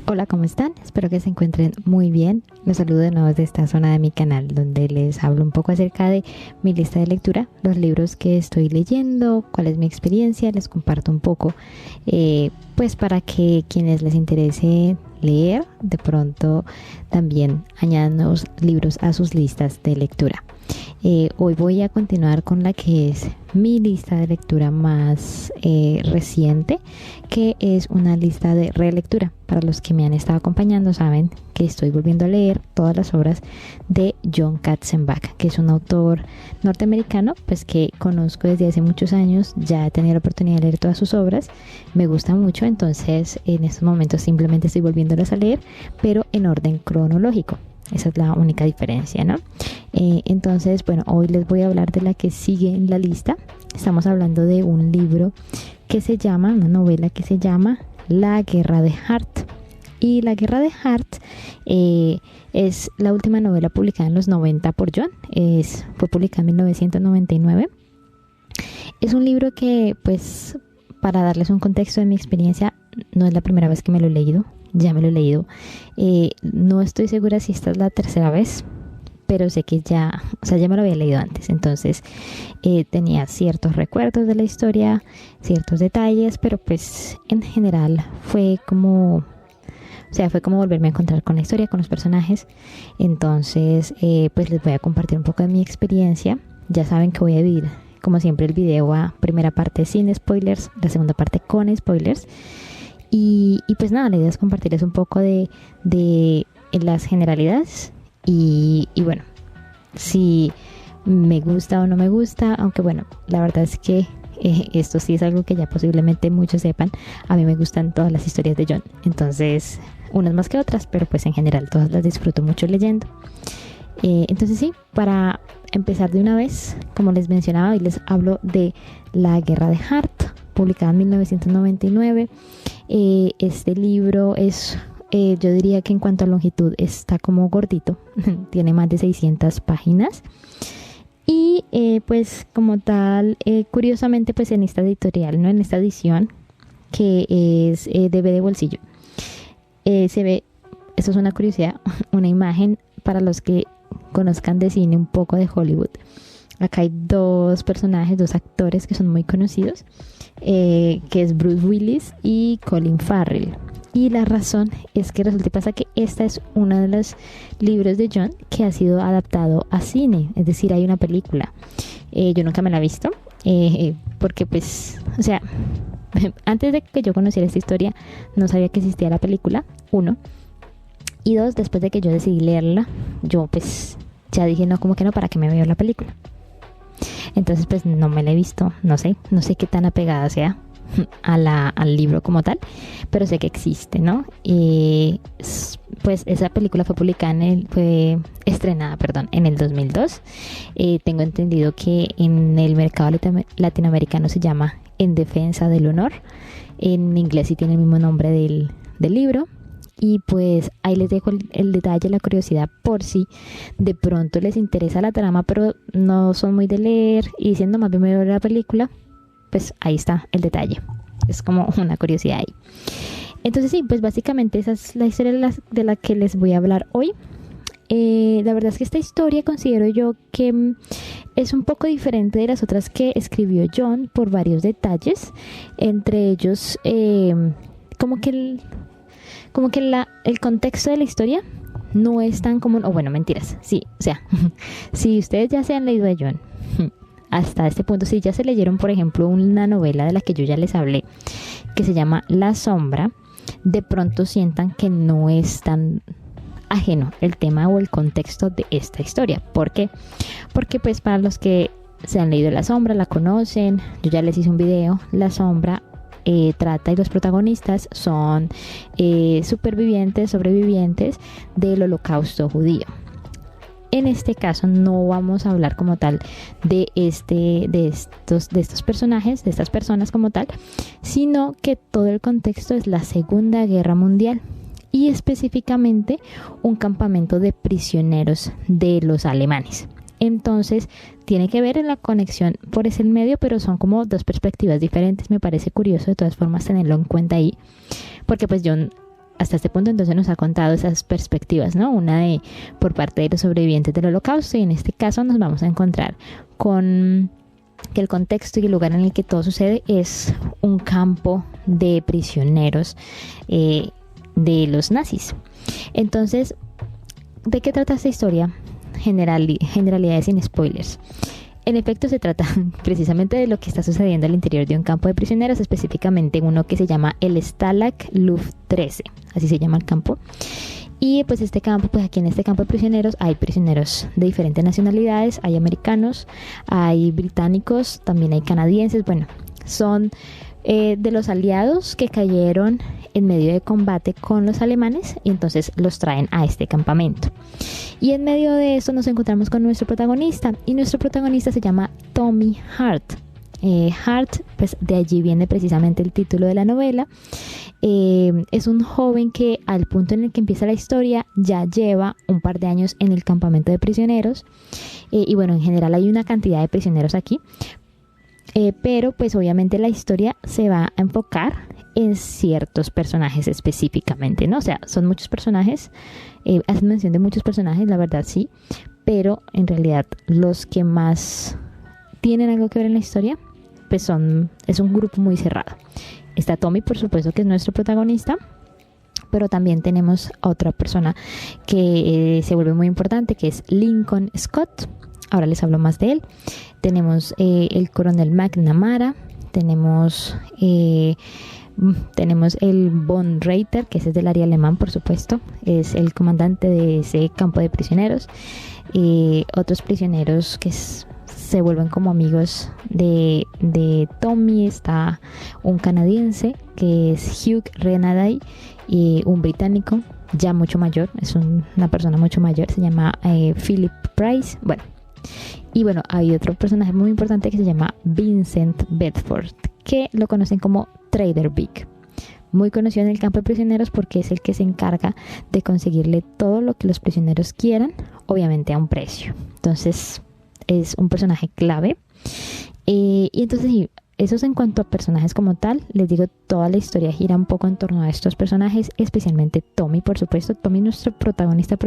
Hola, ¿cómo están? Espero que se encuentren muy bien. Los saludo de nuevo desde esta zona de mi canal donde les hablo un poco acerca de mi lista de lectura, los libros que estoy leyendo, cuál es mi experiencia, les comparto un poco, pues para que quienes les interese leer, de pronto también añadan los libros a sus listas de lectura. Hoy voy a continuar con la que es mi lista de lectura más reciente, que es una lista de relectura. Para los que me han estado acompañando saben que estoy volviendo a leer todas las obras de Jon Katzenbach, que es un autor norteamericano pues que conozco desde hace muchos años. Ya he tenido la oportunidad de leer todas sus obras, me gusta mucho, entonces en estos momentos simplemente estoy volviéndolas a leer, pero en orden cronológico. Esa es la única diferencia, ¿no? Entonces, bueno, hoy les voy a hablar de la que sigue en la lista. Estamos hablando de un libro que se llama, una novela que se llama La Guerra de Hart. Y La Guerra de Hart es la última novela publicada en los 90 por Jon. Fue publicada en 1999. Es un libro que, pues, para darles un contexto de mi experiencia, no es la primera vez que me lo he leído. Ya me lo he leído. No estoy segura si esta es la tercera vez, pero sé que ya me lo había leído antes. Entonces tenía ciertos recuerdos de la historia, ciertos detalles, pero pues en general fue como volverme a encontrar con la historia, con los personajes. Entonces pues les voy a compartir un poco de mi experiencia. Ya saben que voy a dividir, como siempre, el video a primera parte sin spoilers, la segunda parte con spoilers. Y pues nada, la idea es compartirles un poco de las generalidades y bueno, si me gusta o no me gusta, aunque bueno, la verdad es que esto sí es algo que ya posiblemente muchos sepan. A mí me gustan todas las historias de Jon, entonces unas más que otras, pero pues en general todas las disfruto mucho leyendo. Entonces sí, para empezar de una vez, como les mencionaba, hoy les hablo de La Guerra de Hart, publicada en 1999. Este libro es, yo diría que en cuanto a longitud está como gordito, tiene más de 600 páginas y pues como tal, curiosamente pues en esta editorial, no en esta edición que es de bolsillo, se ve, esto es una curiosidad, una imagen para los que conozcan de cine un poco de Hollywood. Acá hay dos personajes, dos actores que son muy conocidos, que es Bruce Willis y Colin Farrell. Y la razón es que resulta y pasa que esta es uno de los libros de Jon que ha sido adaptado a cine, es decir, hay una película. Yo nunca me la he visto, porque pues, o sea, antes de que yo conociera esta historia, no sabía que existía la película, uno. Y dos, después de que yo decidí leerla, yo pues ya dije, no, como que no, ¿para qué me veo la película? Entonces pues no me la he visto, no sé qué tan apegada sea al libro como tal, pero sé que existe, ¿no? Y pues esa película fue estrenada en el 2002. Tengo entendido que en el mercado latinoamericano se llama En Defensa del Honor. En inglés sí tiene el mismo nombre del libro. Y pues ahí les dejo el detalle, la curiosidad, por si de pronto les interesa la trama, pero no son muy de leer y diciendo más bien me veo la película, pues ahí está el detalle. Es como una curiosidad ahí. Entonces sí, pues básicamente esa es la historia de la que les voy a hablar hoy. La verdad es que esta historia considero yo que es un poco diferente de las otras que escribió Jon por varios detalles. Entre ellos, como que el contexto de la historia no es tan común, o bueno, mentiras, sí, o sea, si ustedes ya se han leído a Jon hasta este punto, si ya se leyeron, por ejemplo, una novela de la que yo ya les hablé, que se llama La Sombra, de pronto sientan que no es tan ajeno el tema o el contexto de esta historia. ¿Por qué? Porque pues para los que se han leído La Sombra, la conocen, yo ya les hice un video. La Sombra trata, y los protagonistas son sobrevivientes del Holocausto judío. En este caso no vamos a hablar como tal de estos personajes, de estas personas como tal, sino que todo el contexto es la Segunda Guerra Mundial y específicamente un campamento de prisioneros de los alemanes. Entonces tiene que ver en la conexión por ese medio, pero son como dos perspectivas diferentes. Me parece curioso de todas formas tenerlo en cuenta ahí, porque pues Jon hasta este punto entonces nos ha contado esas perspectivas, ¿no? Una de por parte de los sobrevivientes del Holocausto, y en este caso nos vamos a encontrar con que el contexto y el lugar en el que todo sucede es un campo de prisioneros de los nazis. Entonces, ¿de qué trata esta historia? Generalidades sin spoilers. En efecto, se trata precisamente de lo que está sucediendo al interior de un campo de prisioneros, específicamente en uno que se llama el Stalag Luft 13, así se llama el campo. Y pues este campo, pues aquí en este campo de prisioneros hay prisioneros de diferentes nacionalidades, hay americanos, hay británicos, también hay canadienses, bueno, son de los aliados que cayeron en medio de combate con los alemanes y entonces los traen a este campamento. Y en medio de esto nos encontramos con nuestro protagonista, y nuestro protagonista se llama Tommy Hart. Hart, pues de allí viene precisamente el título de la novela. Es un joven que al punto en el que empieza la historia ya lleva un par de años en el campamento de prisioneros, y bueno, en general hay una cantidad de prisioneros aquí, pero pues obviamente la historia se va a enfocar en ciertos personajes específicamente, ¿no? O sea, son muchos personajes, hacen mención de muchos personajes, la verdad sí, pero en realidad los que más tienen algo que ver en la historia, pues es un grupo muy cerrado. Está Tommy, por supuesto, que es nuestro protagonista, pero también tenemos a otra persona que se vuelve muy importante, que es Lincoln Scott. Ahora les hablo más de él. Tenemos el coronel McNamara, tenemos el von Reiter, que ese es del área alemán, por supuesto, es el comandante de ese campo de prisioneros. Otros prisioneros que se vuelven como amigos de Tommy. Está un canadiense que es Hugh Renaday, y un británico ya mucho mayor, es una persona mucho mayor, se llama Philip Price. Bueno, hay otro personaje muy importante que se llama Vincent Bedford, que lo conocen como Trader Vic, muy conocido en el campo de prisioneros porque es el que se encarga de conseguirle todo lo que los prisioneros quieran, obviamente a un precio. Entonces es un personaje clave, y entonces sí, eso es en cuanto a personajes como tal. Les digo, toda la historia gira un poco en torno a estos personajes, especialmente Tommy, por supuesto. Tommy es nuestro protagonista,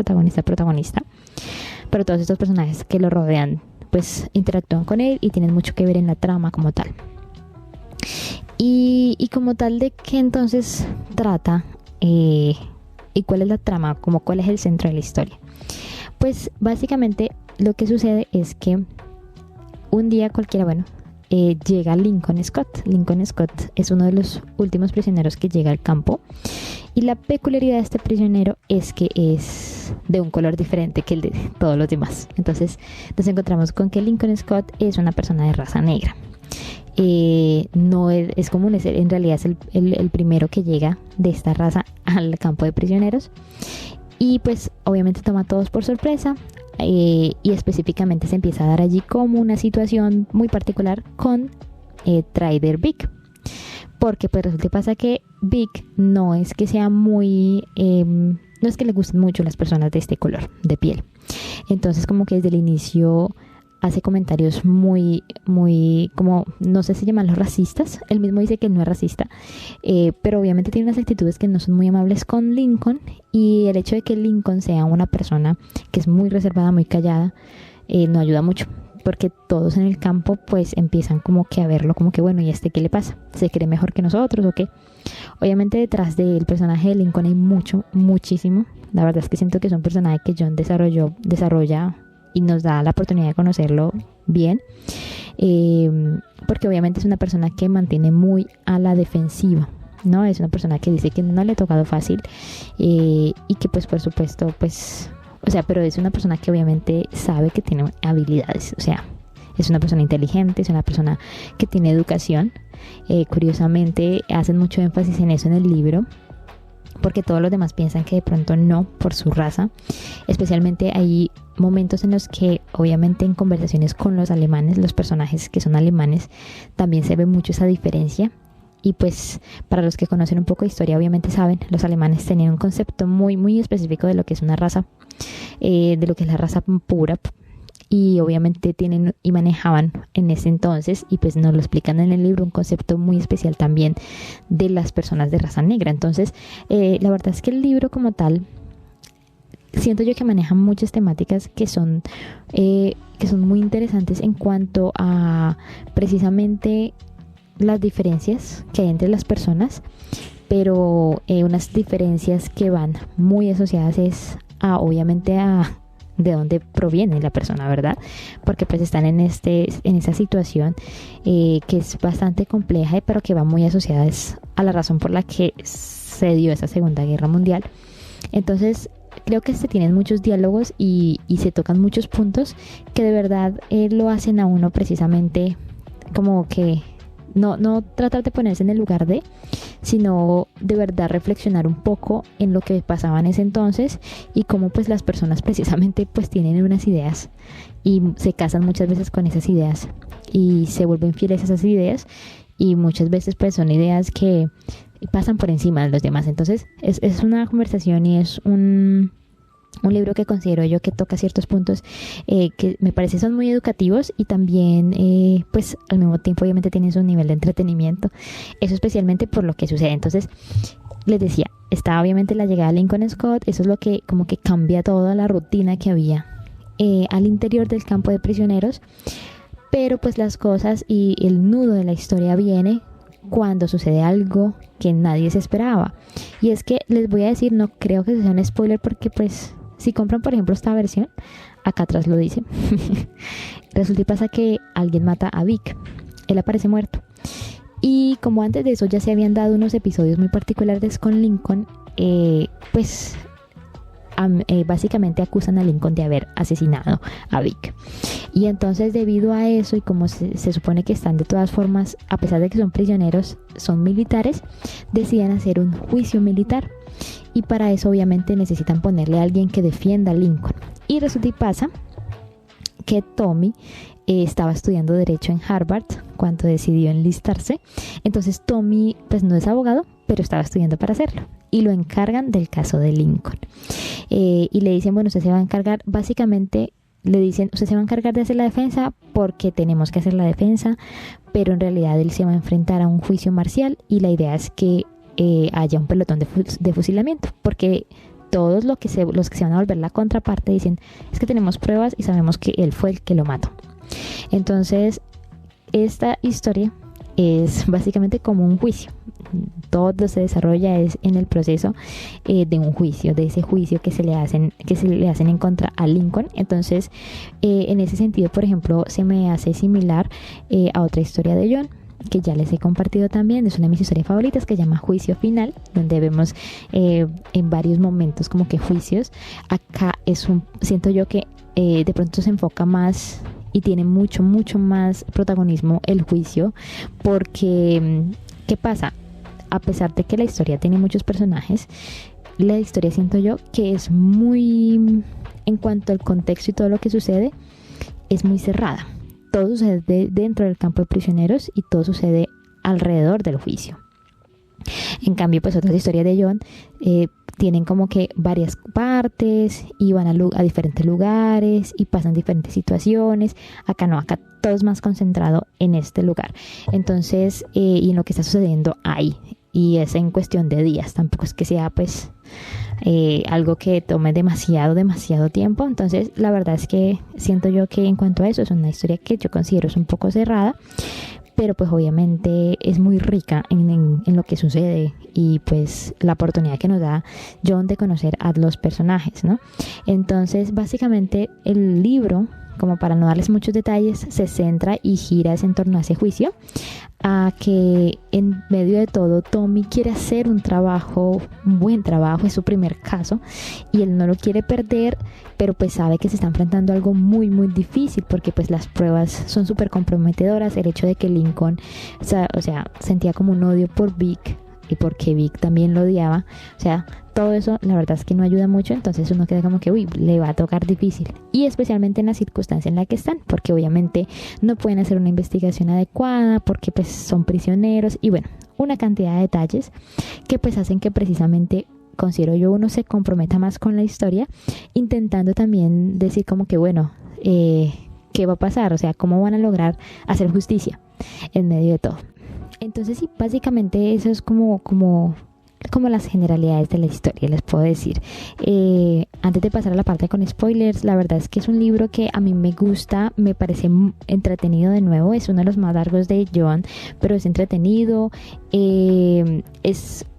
pero todos estos personajes que lo rodean pues interactúan con él y tienen mucho que ver en la trama como tal. Y como tal, ¿de qué entonces trata? ¿Y cuál es la trama? ¿Cuál es el centro de la historia? Pues básicamente lo que sucede es que un día cualquiera, llega Lincoln Scott. Lincoln Scott es uno de los últimos prisioneros que llega al campo, y la peculiaridad de este prisionero es que es de un color diferente que el de todos los demás. Entonces nos encontramos con que Lincoln Scott es una persona de raza negra. No es común, en realidad es el primero que llega de esta raza al campo de prisioneros, y pues obviamente toma a todos por sorpresa. Y específicamente se empieza a dar allí como una situación muy particular con Trader Vic, porque pues resulta y pasa que Vic no es que sea muy no es que le gusten mucho las personas de este color de piel. Entonces como que desde el inicio hace comentarios muy, como, no sé si llamarlos racistas. Él mismo dice que no es racista, pero obviamente tiene unas actitudes que no son muy amables con Lincoln, y el hecho de que Lincoln sea una persona que es muy reservada, muy callada, no ayuda mucho, porque todos en el campo pues empiezan como que a verlo como que bueno, ¿y este qué le pasa? ¿Se cree mejor que nosotros o qué? Obviamente detrás del personaje de Lincoln hay muchísimo. La verdad es que siento que es un personaje que John desarrolla y nos da la oportunidad de conocerlo bien, porque obviamente es una persona que mantiene muy a la defensiva, ¿no? Es una persona que dice que no le ha tocado fácil, y que pues por supuesto pero es una persona que obviamente sabe que tiene habilidades, o sea, es una persona inteligente, es una persona que tiene educación. Curiosamente hacen mucho énfasis en eso en el libro, porque todos los demás piensan que de pronto no, por su raza. Especialmente hay momentos en los que obviamente en conversaciones con los alemanes, los personajes que son alemanes, también se ve mucho esa diferencia. Y pues para los que conocen un poco de historia, obviamente saben, los alemanes tenían un concepto muy, muy específico de lo que es una raza, de lo que es la raza pura. y obviamente tienen y manejaban en ese entonces, y pues nos lo explican en el libro, un concepto muy especial también de las personas de raza negra. Entonces la verdad es que el libro como tal siento yo que maneja muchas temáticas que son muy interesantes en cuanto a precisamente las diferencias que hay entre las personas, pero unas diferencias que van muy asociadas obviamente a de dónde proviene la persona, ¿verdad? Porque pues están en esa situación que es bastante compleja, pero que va muy asociada a la razón por la que se dio esa Segunda Guerra Mundial. Entonces creo que se tienen muchos diálogos y se tocan muchos puntos que de verdad lo hacen a uno precisamente como que no tratar de ponerse en el lugar sino de verdad reflexionar un poco en lo que pasaba en ese entonces y cómo pues las personas precisamente pues tienen unas ideas y se casan muchas veces con esas ideas y se vuelven fieles a esas ideas, y muchas veces pues son ideas que pasan por encima de los demás. Entonces es una conversación y es un libro que considero yo que toca ciertos puntos que me parece son muy educativos, y también pues al mismo tiempo obviamente tienen su nivel de entretenimiento, eso especialmente por lo que sucede. Entonces les decía, está obviamente la llegada de Lincoln Scott, eso es lo que como que cambia toda la rutina que había al interior del campo de prisioneros, pero pues las cosas y el nudo de la historia viene cuando sucede algo que nadie se esperaba. Y es que les voy a decir, no creo que sea un spoiler, porque pues si compran por ejemplo esta versión, acá atrás lo dice, resulta y pasa que alguien mata a Vic, él aparece muerto, y como antes de eso ya se habían dado unos episodios muy particulares con Lincoln, pues básicamente acusan a Lincoln de haber asesinado a Vic. Y entonces debido a eso, y como se supone que están de todas formas, a pesar de que son prisioneros, son militares, deciden hacer un juicio militar, y para eso obviamente necesitan ponerle a alguien que defienda a Lincoln. Y resulta y pasa que Tommy estaba estudiando Derecho en Harvard cuando decidió enlistarse. Entonces Tommy pues no es abogado, pero estaba estudiando para hacerlo, y lo encargan del caso de Lincoln. Y le dicen, bueno, usted se va a encargar, básicamente le dicen, usted se va a encargar de hacer la defensa porque tenemos que hacer la defensa, pero en realidad él se va a enfrentar a un juicio marcial, y la idea es que haya un pelotón de fusilamiento, porque todos los que se van a volver la contraparte dicen, es que tenemos pruebas y sabemos que él fue el que lo mató. Entonces esta historia es básicamente como un juicio. Todo se desarrolla en el proceso de un juicio, de ese juicio que se le hacen en contra a Lincoln. Entonces en ese sentido, por ejemplo, se me hace similar a otra historia de John, que ya les he compartido también. Es una de mis historias favoritas, que se llama Juicio Final, donde vemos en varios momentos como que juicios. Acá siento yo que de pronto se enfoca más y tiene mucho más protagonismo el juicio, porque ¿qué pasa? A pesar de que la historia tiene muchos personajes, la historia siento yo que es muy, en cuanto al contexto y todo lo que sucede, es muy cerrada. Todo sucede dentro del campo de prisioneros y todo sucede alrededor del juicio. En cambio, pues otras historias de John tienen como que varias partes y van a diferentes lugares y pasan diferentes situaciones. Acá no, acá todo es más concentrado en este lugar. Entonces, y en lo que está sucediendo ahí. Y es en cuestión de días, tampoco es que sea pues algo que tome demasiado tiempo. Entonces la verdad es que siento yo que en cuanto a eso es una historia que yo considero es un poco cerrada, pero pues obviamente es muy rica en lo que sucede, y pues la oportunidad que nos da John de conocer a los personajes, ¿no? Entonces básicamente el libro, como para no darles muchos detalles, se centra y gira en torno a ese juicio, a que en medio de todo Tommy quiere hacer un buen trabajo, es su primer caso y él no lo quiere perder, pero pues sabe que se está enfrentando a algo muy difícil, porque pues las pruebas son súper comprometedoras. El hecho de que Lincoln o sea, sentía como un odio por Vic, y porque Vic también lo odiaba, o sea, todo eso la verdad es que no ayuda mucho. Entonces uno queda como que le va a tocar difícil, y especialmente en la circunstancia en la que están, porque obviamente no pueden hacer una investigación adecuada, porque pues son prisioneros, y bueno, una cantidad de detalles que pues hacen que precisamente, considero yo, uno se comprometa más con la historia, intentando también decir como que bueno, qué va a pasar, o sea, cómo van a lograr hacer justicia en medio de todo. Entonces sí, básicamente eso es como las generalidades de la historia, les puedo decir. Antes de pasar a la parte con spoilers, la verdad es que es un libro que a mí me gusta, me parece entretenido. De nuevo, es uno de los más largos de Joan, pero es entretenido.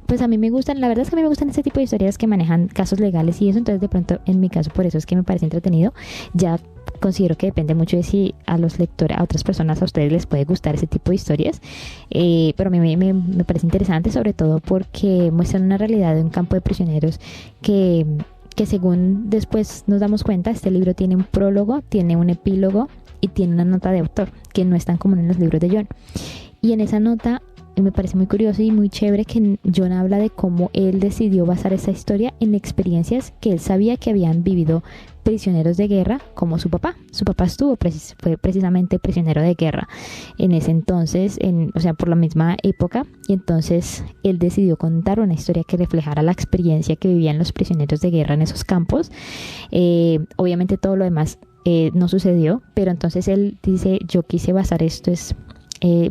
Pues a mí me gustan, la verdad es que a mí me gustan este tipo de historias que manejan casos legales y eso, entonces de pronto en mi caso por eso es que me parece entretenido. Ya considero que depende mucho de si a los lectores, a otras personas, a ustedes les puede gustar ese tipo de historias, pero a mí me parece interesante, sobre todo porque muestran una realidad de un campo de prisioneros que según después nos damos cuenta, este libro tiene un prólogo, tiene un epílogo y tiene una nota de autor, que no es tan común en los libros de John. Y en esa nota me parece muy curioso y muy chévere que John habla de cómo él decidió basar esta historia en experiencias que él sabía que habían vivido prisioneros de guerra, como su papá. Su papá fue precisamente prisionero de guerra en ese entonces, o sea, por la misma época, y entonces él decidió contar una historia que reflejara la experiencia que vivían los prisioneros de guerra en esos campos. Obviamente todo lo demás no sucedió, pero entonces él dice, yo quise basar esto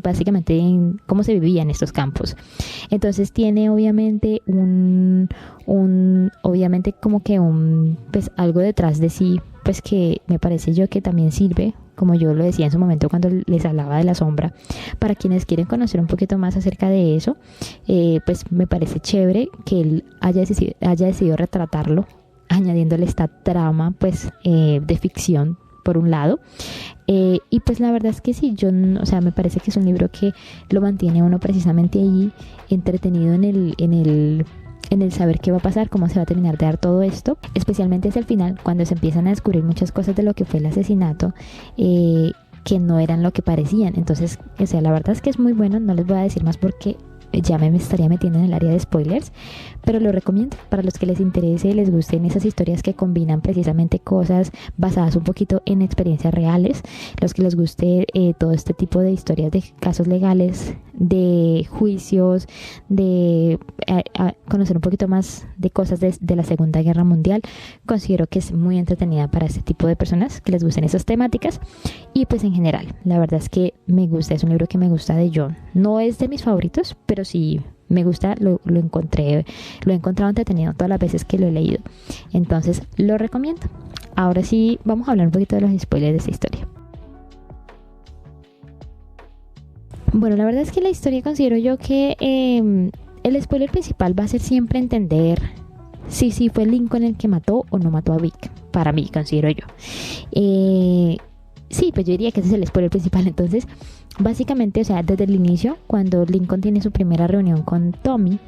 básicamente en cómo se vivía en estos campos. Entonces tiene obviamente obviamente como que pues algo detrás de sí, pues que me parece yo que también sirve, como yo lo decía en su momento cuando les hablaba de la sombra, para quienes quieren conocer un poquito más acerca de eso. Pues me parece chévere que él haya decidido retratarlo, añadiéndole esta trama pues de ficción por un lado. Y pues la verdad es que sí, o sea, me parece que es un libro que lo mantiene uno precisamente ahí entretenido en el saber qué va a pasar, cómo se va a terminar de dar todo esto, especialmente hacia el final, cuando se empiezan a descubrir muchas cosas de lo que fue el asesinato, que no eran lo que parecían. Entonces, o sea, la verdad es que es muy bueno, no les voy a decir más porque ya me estaría metiendo en el área de spoilers, pero lo recomiendo para los que les interese, les gusten esas historias que combinan precisamente cosas basadas un poquito en experiencias reales, los que les guste todo este tipo de historias de casos legales, de juicios, de conocer un poquito más de cosas de la Segunda Guerra Mundial. Considero que es muy entretenida para este tipo de personas que les gusten esas temáticas. Y pues en general, la verdad es que me gusta, es un libro que me gusta de John. No es de mis favoritos, pero sí me gusta, lo he encontrado entretenido todas las veces que lo he leído. Entonces lo recomiendo. Ahora sí, vamos a hablar un poquito de los spoilers de esta historia. Bueno, la verdad es que la historia considero yo que el spoiler principal va a ser siempre entender si fue Lincoln el que mató o no mató a Vic. Para mí, considero yo. Sí, pues yo diría que ese es el spoiler principal. Entonces, básicamente, o sea, desde el inicio, cuando Lincoln tiene su primera reunión con Tommy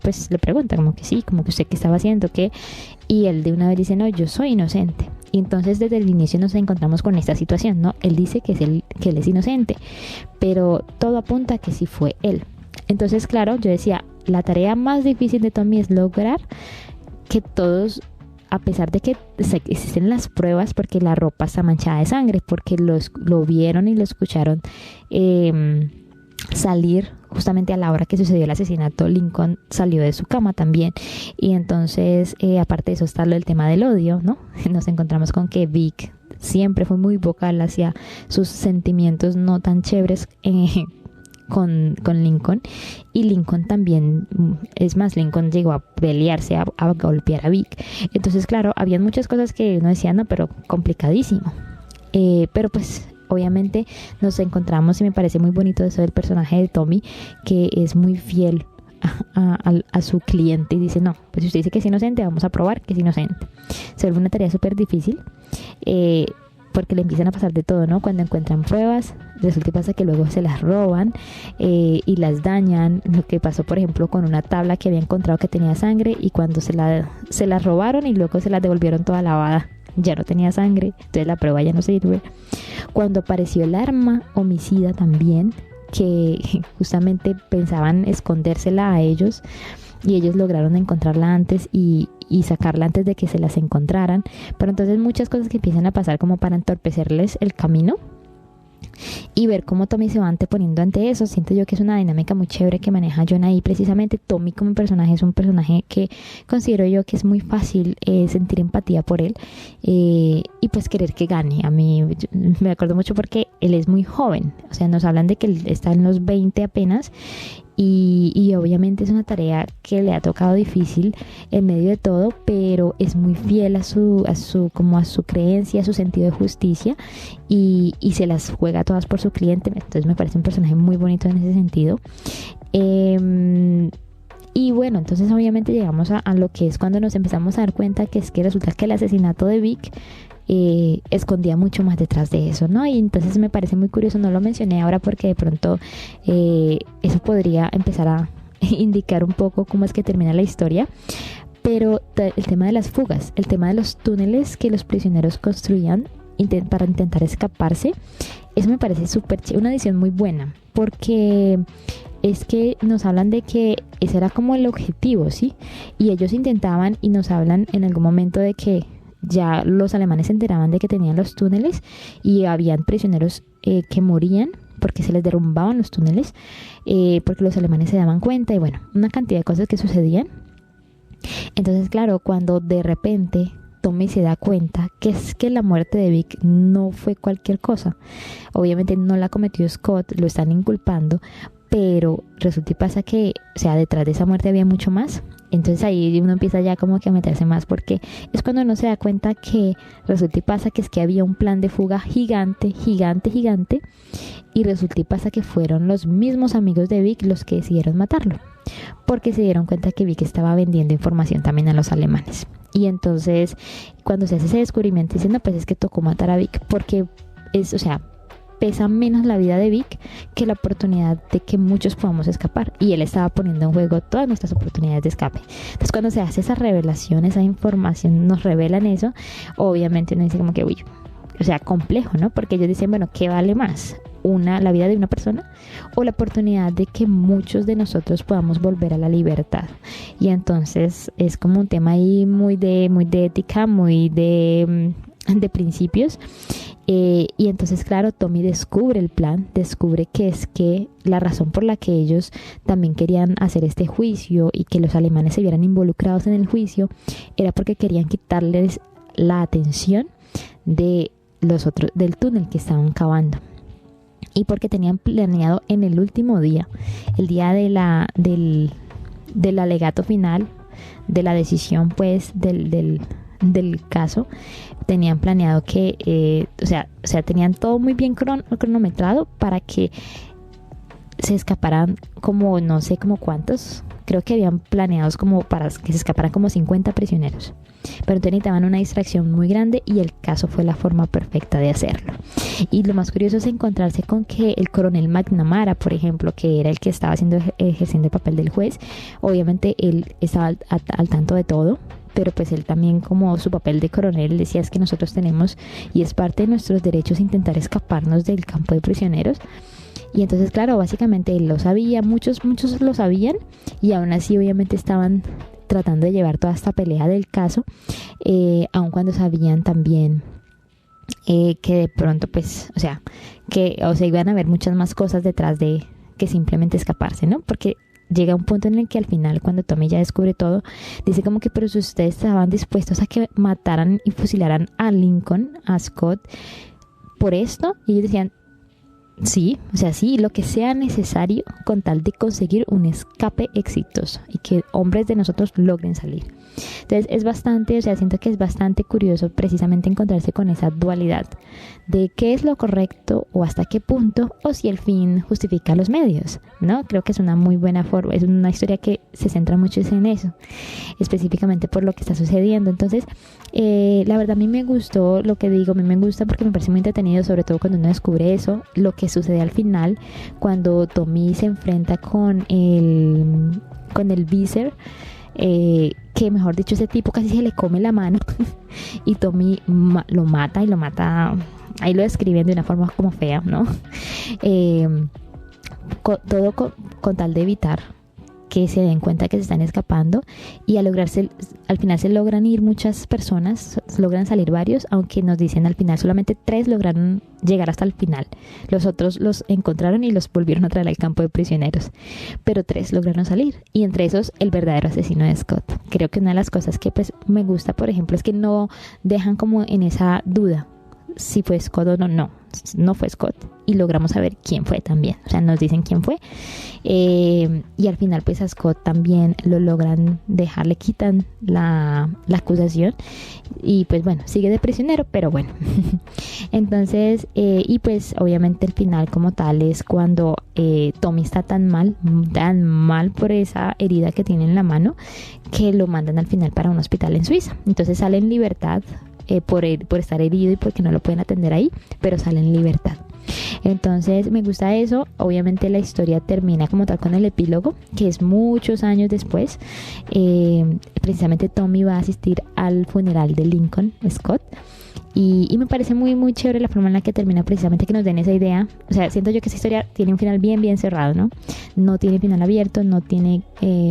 pues le pregunta como que sí, como que usted qué estaba haciendo, qué, y él de una vez dice, no, yo soy inocente. Y entonces desde el inicio nos encontramos con esta situación, ¿no? Él dice que él es inocente, pero todo apunta a que sí fue él. Entonces, claro, yo decía, la tarea más difícil de Tommy es lograr que todos, a pesar de que existen las pruebas, porque la ropa está manchada de sangre, porque lo vieron y lo escucharon salir justamente a la hora que sucedió el asesinato. Lincoln salió de su cama también, y entonces aparte de eso está el tema del odio, ¿no? Nos encontramos con que Vic siempre fue muy vocal hacia sus sentimientos no tan chéveres con Lincoln, y Lincoln también, es más, Lincoln llegó a pelearse, a golpear a Vic. Entonces, claro, habían muchas cosas que uno decía, no, pero complicadísimo. Pero pues obviamente nos encontramos, y me parece muy bonito eso del personaje de Tommy, que es muy fiel a su cliente y dice, no, pues si usted dice que es inocente, vamos a probar que es inocente. Se vuelve una tarea súper difícil, porque le empiezan a pasar de todo, ¿no? Cuando encuentran pruebas, resulta que pasa que luego se las roban y las dañan. Lo que pasó, por ejemplo, con una tabla que había encontrado que tenía sangre, y cuando se la robaron y luego se la devolvieron toda lavada, ya no tenía sangre, entonces la prueba ya no sirve. Cuando apareció el arma homicida también, que justamente pensaban escondérsela a ellos, y ellos lograron encontrarla antes y sacarla antes de que se las encontraran. Pero entonces muchas cosas que empiezan a pasar como para entorpecerles el camino. y ver cómo Tommy se va anteponiendo ante eso. Siento yo que es una dinámica muy chévere que maneja Jon ahí. Precisamente Tommy como personaje es un personaje que considero yo que es muy fácil sentir empatía por él, y pues querer que gane. A mí me acuerdo mucho porque él es muy joven, o sea, nos hablan de que él está en los 20 apenas, y obviamente es una tarea que le ha tocado difícil en medio de todo, pero es muy fiel a su creencia, a su sentido de justicia, y se las juega todas por su cliente. Entonces me parece un personaje muy bonito en ese sentido. Y bueno, entonces obviamente llegamos a lo que es cuando nos empezamos a dar cuenta que es que resulta que el asesinato de Vic escondía mucho más detrás de eso, ¿no? Y entonces me parece muy curioso, no lo mencioné ahora porque de pronto eso podría empezar a indicar un poco cómo es que termina la historia, pero el tema de las fugas, el tema de los túneles que los prisioneros construían para intentar escaparse, eso me parece una edición muy buena, porque es que nos hablan de que ese era como el objetivo, ¿sí? Y ellos intentaban, y nos hablan en algún momento de que ya los alemanes se enteraban de que tenían los túneles y habían prisioneros que morían porque se les derrumbaban los túneles, porque los alemanes se daban cuenta, y bueno, una cantidad de cosas que sucedían. Entonces, claro, cuando de repente Tommy se da cuenta que es que la muerte de Vic no fue cualquier cosa, obviamente no la cometió Scott, lo están inculpando, pero resulta y pasa que, o sea, detrás de esa muerte había mucho más. Entonces ahí uno empieza ya como que a meterse más, porque es cuando uno se da cuenta que resulta y pasa que es que había un plan de fuga gigante, y resulta y pasa que fueron los mismos amigos de Vic los que decidieron matarlo, porque se dieron cuenta que Vic estaba vendiendo información también a los alemanes. Y entonces cuando se hace ese descubrimiento dicen, no, pues es que tocó matar a Vic, porque es, o sea, pesa menos la vida de Vic que la oportunidad de que muchos podamos escapar, y él estaba poniendo en juego todas nuestras oportunidades de escape. Entonces cuando se hace esa revelación, esa información, nos revelan eso, obviamente uno dice como que uy, o sea, complejo, ¿no? Porque ellos dicen, bueno, ¿qué vale más? La vida de una persona, o la oportunidad de que muchos de nosotros podamos volver a la libertad. Y entonces es como un tema ahí muy de ética, muy de principios. Y entonces, claro, Tommy descubre el plan, descubre que es que la razón por la que ellos también querían hacer este juicio y que los alemanes se vieran involucrados en el juicio era porque querían quitarles la atención de los otros, del túnel que estaban cavando, y porque tenían planeado en el último día, el día del alegato final, de la decisión pues del caso, tenían planeado que o sea tenían todo muy bien cronometrado para que se escaparan como no sé como cuántos, creo que habían planeados como para que se escaparan como 50 prisioneros, pero entonces necesitaban una distracción muy grande, y el caso fue la forma perfecta de hacerlo. Y lo más curioso es encontrarse con que el coronel McNamara, por ejemplo, que era el que estaba ejerciendo el papel del juez, obviamente él estaba al tanto de todo, pero pues él también, como su papel de coronel, decía es que nosotros tenemos, y es parte de nuestros derechos, intentar escaparnos del campo de prisioneros. Y entonces, claro, básicamente él lo sabía, muchos lo sabían, y aún así obviamente estaban tratando de llevar toda esta pelea del caso, aun cuando sabían también que de pronto pues, o sea, iban a haber muchas más cosas detrás de que simplemente escaparse, ¿no? Porque llega un punto en el que al final, cuando Tommy ya descubre todo, dice como que, pero si ustedes estaban dispuestos a que mataran y fusilaran a Lincoln, a Scott, por esto, y ellos decían, sí, o sea, sí, lo que sea necesario con tal de conseguir un escape exitoso y que hombres de nosotros logren salir. Entonces es bastante, o sea, siento que es bastante curioso precisamente encontrarse con esa dualidad de qué es lo correcto o hasta qué punto, o si el fin justifica los medios, ¿no? Creo que es una muy buena forma, es una historia que se centra mucho en eso, específicamente por lo que está sucediendo. Entonces, la verdad a mí me gustó lo que digo, a mí me gusta porque me parece muy entretenido, sobre todo cuando uno descubre eso, lo que sucede al final, cuando Tommy se enfrenta con el Visser, que mejor dicho ese tipo casi se le come la mano y Tommy lo mata, ahí lo describen de una forma como fea, ¿no? Todo con tal de evitar que se den cuenta que se están escapando, y al final se logran ir muchas personas, logran salir varios, aunque nos dicen al final solamente 3 lograron llegar hasta el final. Los otros los encontraron y los volvieron a traer al campo de prisioneros, pero 3 lograron salir, y entre esos el verdadero asesino de Scott. Creo que una de las cosas que pues me gusta, por ejemplo, es que no dejan como en esa duda si fue Scott o no fue Scott, y logramos saber quién fue también, o sea, nos dicen quién fue, y al final pues a Scott también lo logran dejar, le quitan la acusación, y pues bueno, sigue de prisionero, pero bueno. Entonces, y pues obviamente el final como tal es cuando Tommy está tan mal por esa herida que tiene en la mano, que lo mandan al final para un hospital en Suiza. Entonces sale en libertad, por estar herido y porque no lo pueden atender ahí, pero sale en libertad. Entonces me gusta eso. Obviamente la historia termina como tal con el epílogo, que es muchos años después. Precisamente Tommy va a asistir al funeral de Lincoln Scott, y me parece muy muy chévere la forma en la que termina, precisamente que nos den esa idea. O sea, siento yo que esa historia tiene un final bien bien cerrado, ¿no? No tiene final abierto, no tiene,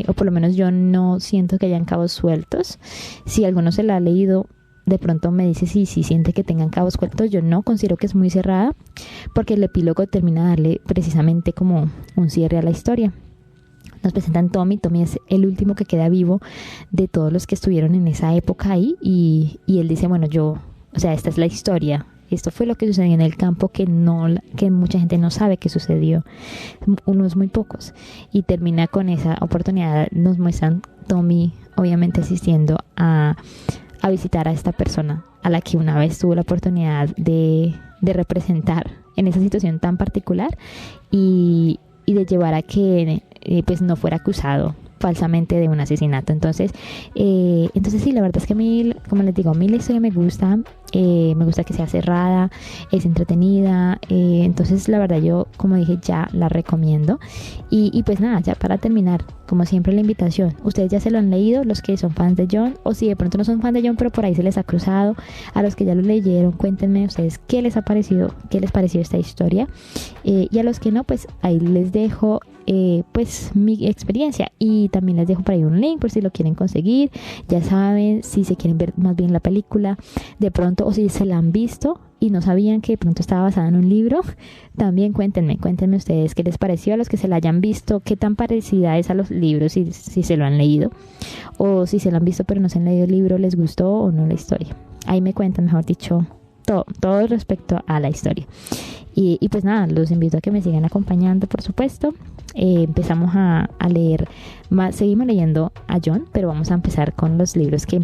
o por lo menos yo no siento que hayan cabos sueltos. Si alguno se la ha leído, de pronto me dice si siente que tengan cabos sueltos. Yo no considero que es muy cerrada, porque el epílogo termina de darle precisamente como un cierre a la historia. Nos presentan Tommy es el último que queda vivo de todos los que estuvieron en esa época ahí, y él dice, bueno, o sea, esta es la historia, esto fue lo que sucedió en el campo, que mucha gente no sabe que sucedió, unos muy pocos, y termina con esa oportunidad. Nos muestran Tommy obviamente asistiendo a visitar a esta persona a la que una vez tuvo la oportunidad de representar en esa situación tan particular, y de llevar a que pues no fuera acusado falsamente de un asesinato. Entonces sí, la verdad es que a mí, como les digo, a mí la historia me gusta que sea cerrada, es entretenida, entonces la verdad yo, como dije, ya la recomiendo. Y pues nada, ya para terminar, como siempre, la invitación: ustedes ya se lo han leído, los que son fans de John, o si de pronto no son fans de John pero por ahí se les ha cruzado, a los que ya lo leyeron, cuéntenme ustedes qué les pareció esta historia, y a los que no, pues ahí les dejo pues mi experiencia, y también les dejo por ahí un link por si lo quieren conseguir. Ya saben, si se quieren ver más bien la película de pronto, o si se la han visto y no sabían que de pronto estaba basada en un libro, también cuéntenme ustedes qué les pareció, a los que se la hayan visto, qué tan parecida es a los libros, si se lo han leído, o si se lo han visto pero no se han leído el libro, les gustó o no la historia. Ahí me cuentan, mejor dicho, todo respecto a la historia. Y pues nada, los invito a que me sigan acompañando, por supuesto. Empezamos a leer más, seguimos leyendo a John, pero vamos a empezar con los libros que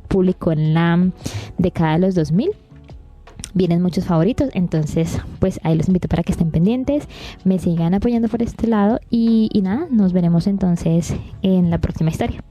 publicó en la década de los 2000. Vienen muchos favoritos, entonces pues ahí los invito para que estén pendientes, me sigan apoyando por este lado, y nada, nos veremos entonces en la próxima historia.